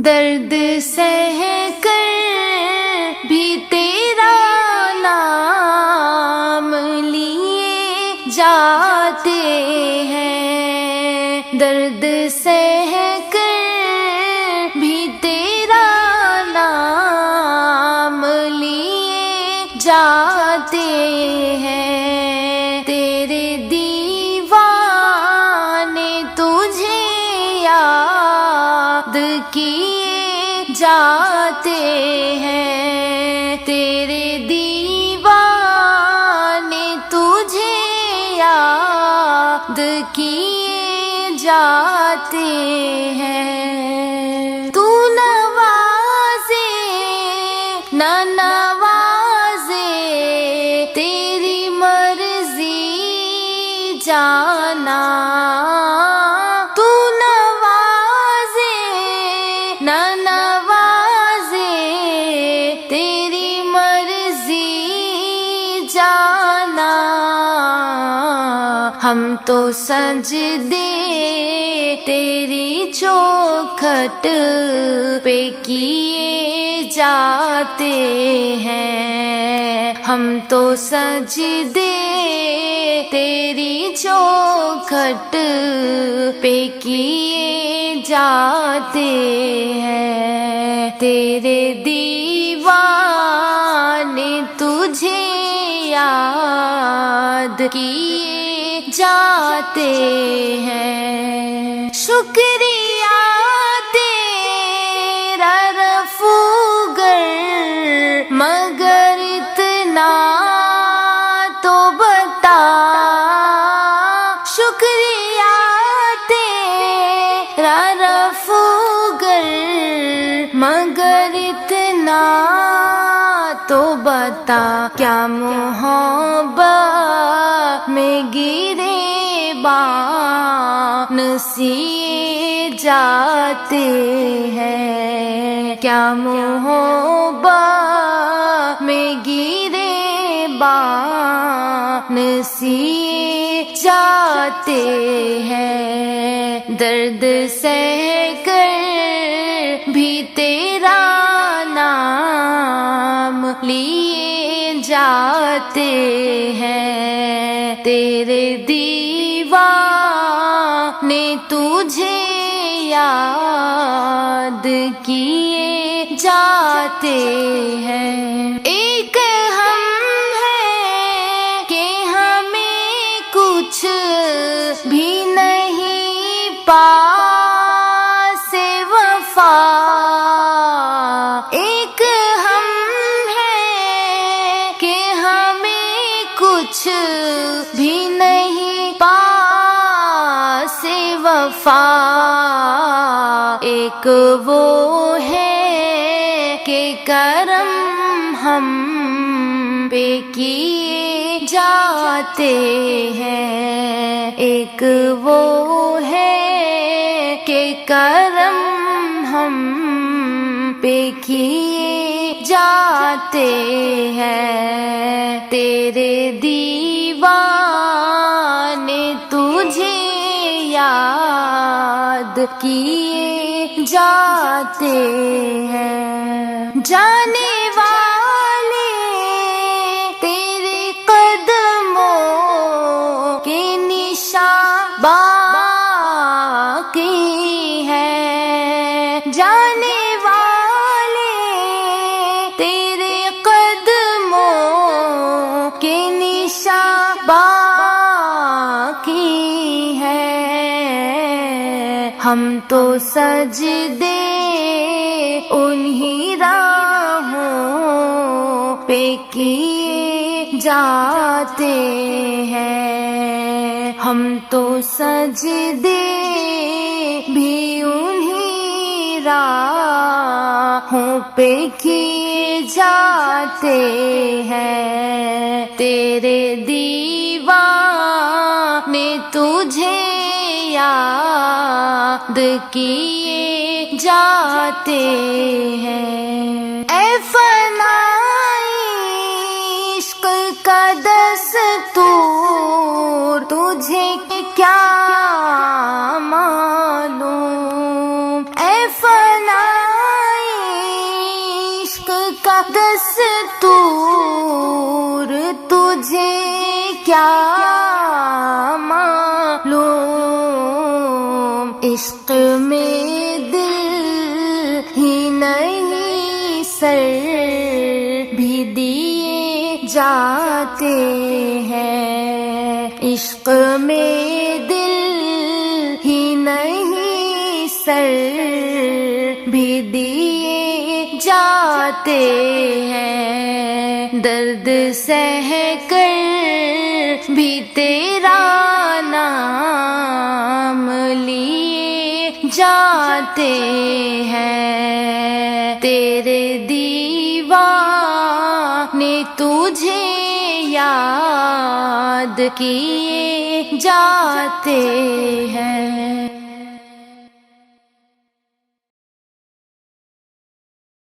درد سہ کر بھی تیرا نام لیے جاتے ہیں، درد سہ کر بھی تیرا نام لیے جاتے ہیں، تیرے دیوانے تجھے یاد کیے جاتے ہیں، تیرے دیوانے تجھے یاد کیے جاتے ہیں، تو نوازے نہ نوازے تیری مرضی جانا، تو نوازے نہ نوازے تیری مرضی جانا، ہم تو سجدے تیری چوکھٹ پہ کیے جاتے ہیں، ہم تو سجدے تیری چوکھٹ پہ کیے جاتے ہیں، تیرے دیوانے تجھے یاد کیے جاتے ہیں، شکریہ تیرا رفوگر مگر اتنا تو بتا، شکریہ تیرا رفوگر مگر اتنا تو بتا، کیا محبت میں گرے بان سیے جاتے ہیں، کیا محبت میں گرے بان سیے جاتے ہیں، درد سہ کر بھی تیرا نام لیے جاتے ہیں، تیرے دیوانے تجھے یاد کیے جاتے ہیں، ایک ہم ہیں کہ ہمیں کچھ بھی نہیں پاس وفا، ایک ہم ہیں کہ ہمیں کچھ بھی نہیں پاس وفا، ایک وہ ہے کہ کرم ہم پہ کیے جاتے ہیں، ایک وہ ہے کہ کرم ہم پہ کیے جاتے ہیں، تیرے دیوانے تجھے یاد کیے جاتے ہیں، جانے والے تیرے قدموں کے نشان باقی ہیں، جانے والے تیرے قدموں کے نشان باقی ہیں، ہم تو سجدے انہی راہوں پہ کیے جاتے ہیں، ہم تو سجدے بھی انہی راہوں پہ کیے جاتے ہیں، تیرے دیوانے تجھے یاد کیے جاتے ہیں، اے فنائی عشق کا دستور تجھے کیا معلوم، اے فنائی مستور تجھے کیا معلوم، عشق میں دل ہی نہیں سر بھی دیے جاتے ہیں، عشق میں دل ہی نہیں سر بھی دیے جاتے ہیں، درد سہ کر بھی تیرا نام لیے جاتے ہیں، تیرے دیوانے تجھے یاد کیے جاتے ہیں۔